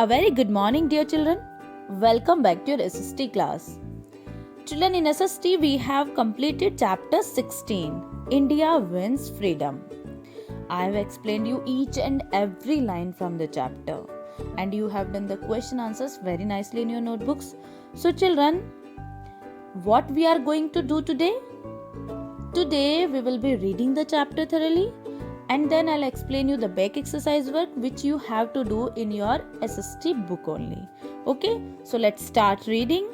A very good morning, dear children. Welcome back to your SST class. Children, in SST, we have completed chapter 16 India Wins Freedom. I have explained you each and every line from the chapter, and you have done the question answers very nicely in your notebooks. So, children, what we are going to do today? Today, we will be reading the chapter thoroughly, and then I'll explain you the back exercise work which you have to do in your SST book only. Okay, so let's start reading.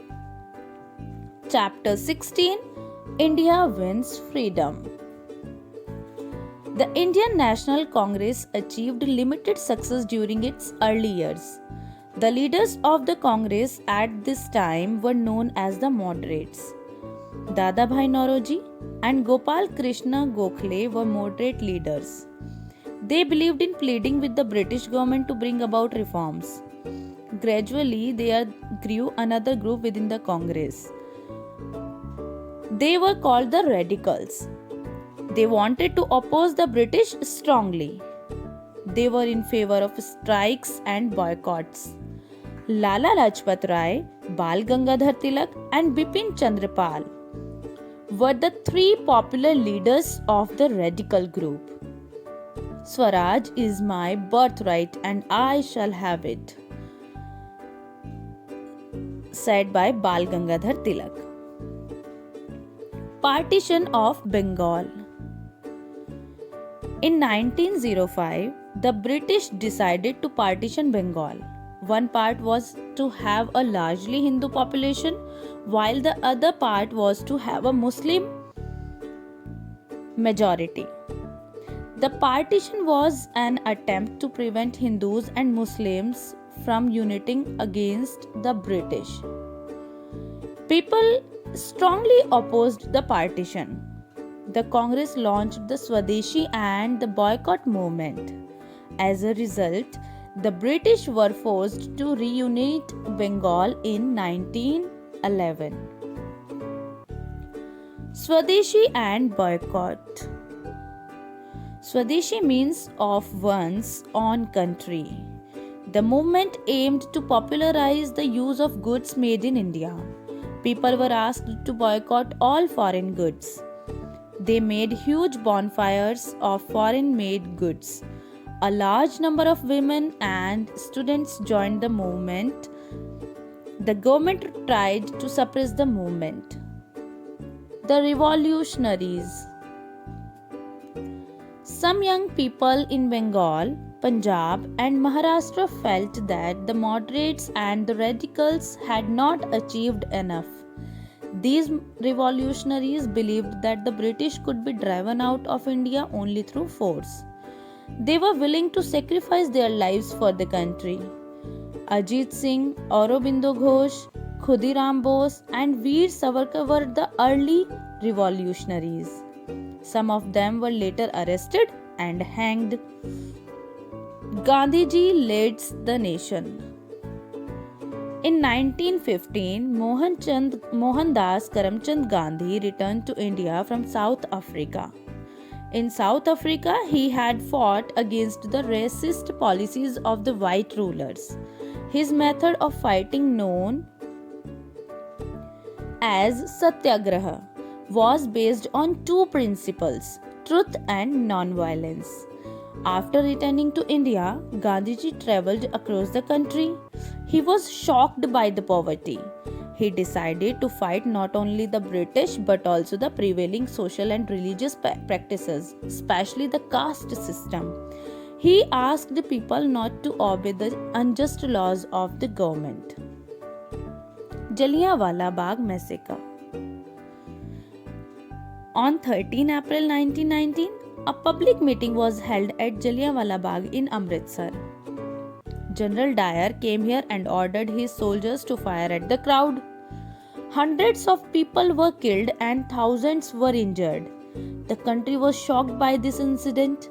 Chapter 16 India Wins Freedom. The Indian National Congress achieved limited success during its early years. The leaders of the Congress at this time were known as the moderates. Dadabhai Naoroji and Gopal Krishna Gokhale were moderate leaders. They believed in pleading with the British government to bring about reforms. Gradually, there grew another group within the Congress. They were called the Radicals. They wanted to oppose the British strongly. They were in favor of strikes and boycotts. Lala Lajpat Rai, Bal Gangadhar Tilak and Bipin Chandra Pal were the three popular leaders of the radical group. Swaraj is my birthright and I shall have it, said by Bal Gangadhar Tilak. Partition of Bengal. In 1905, the British decided to partition Bengal. One part was to have a largely Hindu population, while the other part was to have a Muslim majority. The partition was an attempt to prevent Hindus and Muslims from uniting against the British. People strongly opposed the partition. The Congress launched the Swadeshi and the boycott movement. As a result, the British were forced to reunite Bengal in 1911. Swadeshi and boycott. Swadeshi means of one's own country. The movement aimed to popularize the use of goods made in India. People were asked to boycott all foreign goods. They made huge bonfires of foreign-made goods. A large number of women and students joined the movement. The government tried to suppress the movement. The revolutionaries. Some young people in Bengal, Punjab and Maharashtra felt that the moderates and the radicals had not achieved enough. These revolutionaries believed that the British could be driven out of India only through force. They were willing to sacrifice their lives for the country. Ajit Singh, Aurobindo Ghosh, Khudiram Bose and Veer Savarkar were the early revolutionaries. Some of them were later arrested and hanged. Gandhiji leads the nation. In 1915, Mohandas Karamchand Gandhi returned to India from South Africa. In South Africa, he had fought against the racist policies of the white rulers. His method of fighting, known as Satyagraha, was based on two principles: truth and non-violence. After returning to India, Gandhiji travelled across the country. He was shocked by the poverty. He decided to fight not only the British but also the prevailing social and religious practices, especially the caste system. He asked the people not to obey the unjust laws of the government. Jallianwala Bagh Massacre. On 13 April 1919, a public meeting was held at Jallianwala Bagh in Amritsar. General Dyer came here and ordered his soldiers to fire at the crowd. Hundreds of people were killed and thousands were injured. The country was shocked by this incident.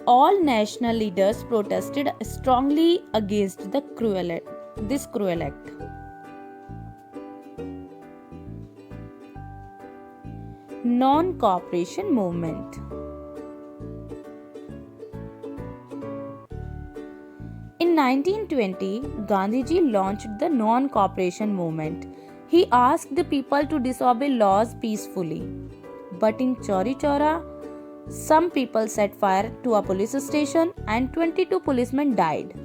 All national leaders protested strongly against this cruel act. Non-cooperation movement. In 1920, Gandhiji launched the non-cooperation movement. He asked the people to disobey laws peacefully. But in Chauri Chaura, some people set fire to a police station and 22 policemen died.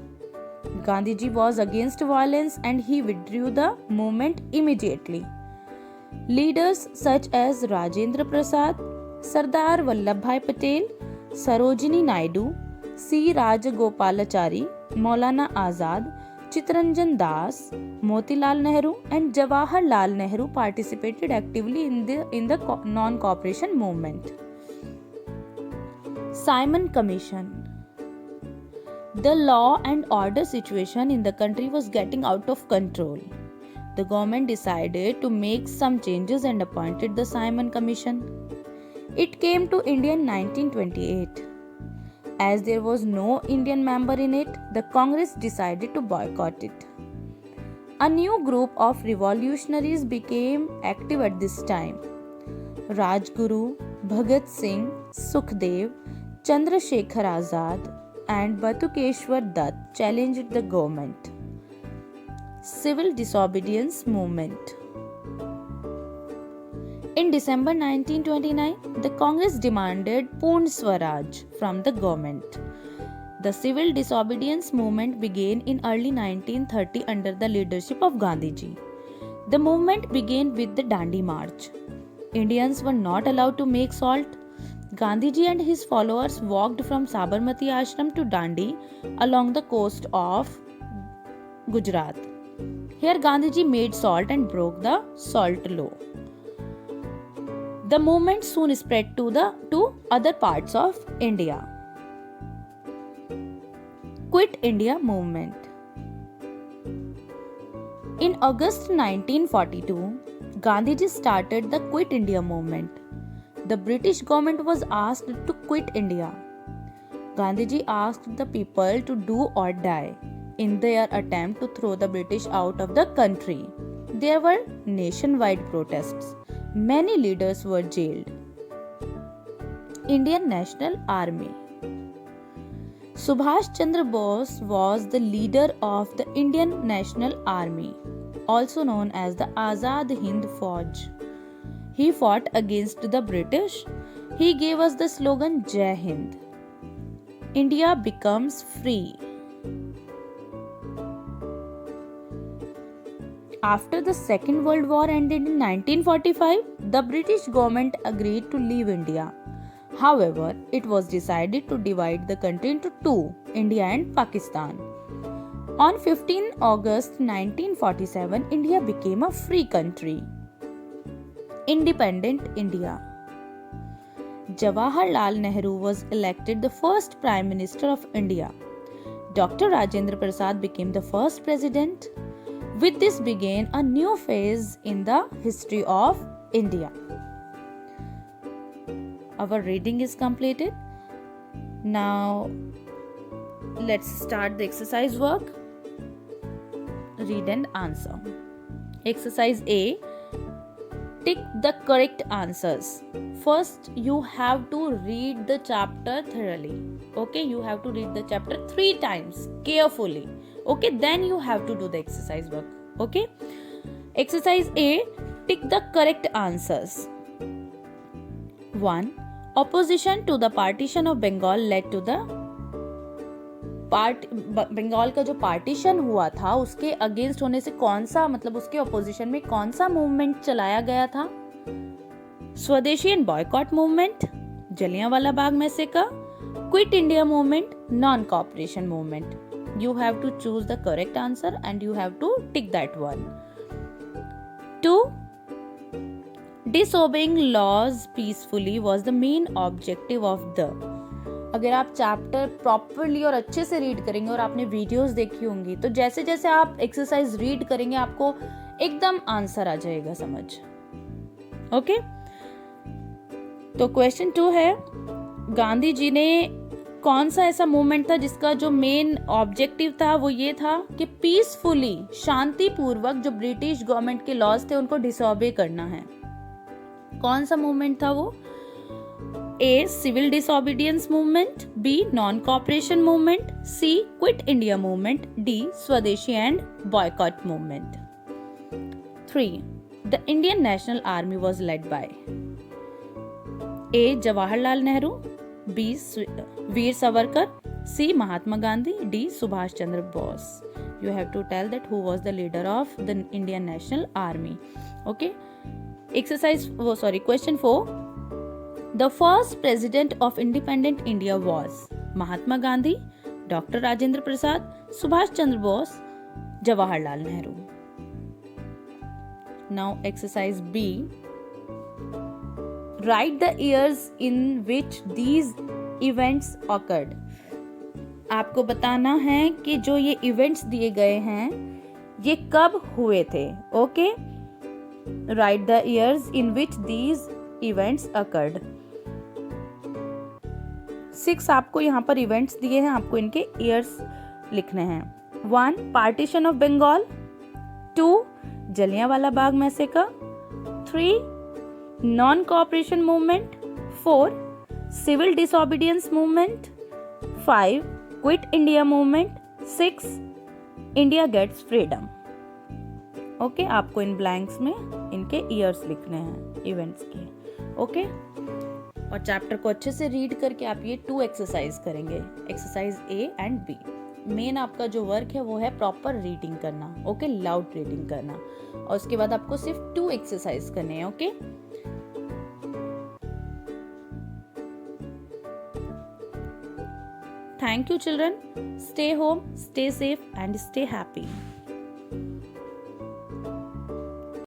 Gandhiji was against violence and he withdrew the movement immediately. Leaders such as Rajendra Prasad, Sardar Vallabhbhai Patel, Sarojini Naidu, C. Rajagopalachari, Maulana Azad, Chittaranjan Das, Motilal Nehru and Jawaharlal Nehru participated actively in the non-cooperation movement. Simon Commission. The law and order situation in the country was getting out of control. The government decided to make some changes and appointed the Simon Commission. It came to India in 1928. As there was no Indian member in it, the Congress decided to boycott it. A new group of revolutionaries became active at this time. Rajguru, Bhagat Singh, Sukhdev, Chandrasekhar Azad and Batukeshwar Dutt challenged the government. Civil disobedience movement. In December 1929, the Congress demanded Purn Swaraj from the government. The civil disobedience movement began in early 1930 under the leadership of Gandhiji. The movement began with the Dandi March. Indians were not allowed to make salt. Gandhiji and his followers walked from Sabarmati Ashram to Dandi along the coast of Gujarat. Here Gandhiji made salt and broke the salt law. The movement soon spread to other parts of India. Quit India movement. In August 1942, Gandhiji started the Quit India movement. The British government was asked to quit India. Gandhiji asked the people to do or die in their attempt to throw the British out of the country. There were nationwide protests. Many leaders were jailed. Indian National Army. Subhash Chandra Bose was the leader of the Indian National Army, also known as the Azad Hind Fauj. He fought against the British. He gave us the slogan Jai Hind. India becomes free. After the Second World War ended in 1945, the British government agreed to leave India. However, it was decided to divide the country into two, India and Pakistan. On 15 August 1947, India became a free country. Independent India. Jawaharlal Nehru was elected the first Prime Minister of India. Dr. Rajendra Prasad became the first president. With this began a new phase in the history of India. Our reading is completed. Now, let's start the exercise work. Read and answer. Exercise A. Tick the correct answers. First, you have to read the chapter thoroughly. Okay, you have to read the chapter 3 times carefully. Okay, then you have to do the exercise work. Okay. Exercise A. Tick the correct answers. 1. Opposition to the partition of Bengal led to the Bengal का जो partition हुआ था उसके against होने से कौन सा मतलब उसके ऑपोजिशन में कौन सा मूवमेंट चलाया गया था? स्वदेशी and boycott movement, Jallianwala Bagh massacre, quit India movement, non cooperation movement. You have to choose the correct answer and you have to tick that one. 2. Disobeying laws peacefully was the main objective of the. अगर आप chapter properly और अच्छे से read करेंगे और आपने videos देखी होंगी तो जैसे जैसे आप एक्सरसाइज रीड करेंगे आपको एकदम आंसर आ जाएगा समझ. ओके, तो क्वेश्चन 2 है, गांधी जी ने कौन सा ऐसा मूवमेंट था जिसका जो मेन ऑब्जेक्टिव था वो ये था कि पीसफुली, शांतिपूर्वक जो ब्रिटिश गवर्नमेंट के लॉज थे उनको डिसऑबे करना है. कौन सा मूवमेंट था वो? A. Civil disobedience movement. B. Non-cooperation movement. C. Quit India movement. D. Swadeshi and boycott movement. 3. The Indian National Army was led by A. Jawaharlal Nehru. B. Veer Savarkar. C. Mahatma Gandhi. D. Subhash Chandra Bose. You have to tell that who was the leader of the Indian National Army. Okay. Question 4. The first president of independent India was Mahatma Gandhi, Dr. Rajendra Prasad, Subhash Chandra Bose, Jawaharlal Nehru. Now exercise B. Write the years in which these events occurred. आपको बताना है कि जो ये events दिए गए हैं ये कब हुए थे. Okay. Write the years in which these events occurred. 6 आपको यहाँ पर इवेंट्स दिए हैं, आपको इनके ईयर्स लिखने हैं. 1. Partition of Bengal. 2. Jallianwala Bagh massacre. 3. Non cooperation movement. 4. Civil disobedience movement. 5. Quit India movement. 6. India gets freedom. Okay. आपको इन ब्लैंक्स में इनके ईयर्स लिखने हैं इवेंट्स के. ओके. और चैप्टर को अच्छे से रीड करके आप ये 2 एक्सरसाइज करेंगे, exercise A and B. Main आपका जो वर्क है वो है प्रॉपर रीडिंग करना. ओके. लाउड रीडिंग करना. और उसके बाद आपको सिर्फ 2 एक्सरसाइज करने हैं. Okay. Thank you children. Stay home, stay safe and stay happy.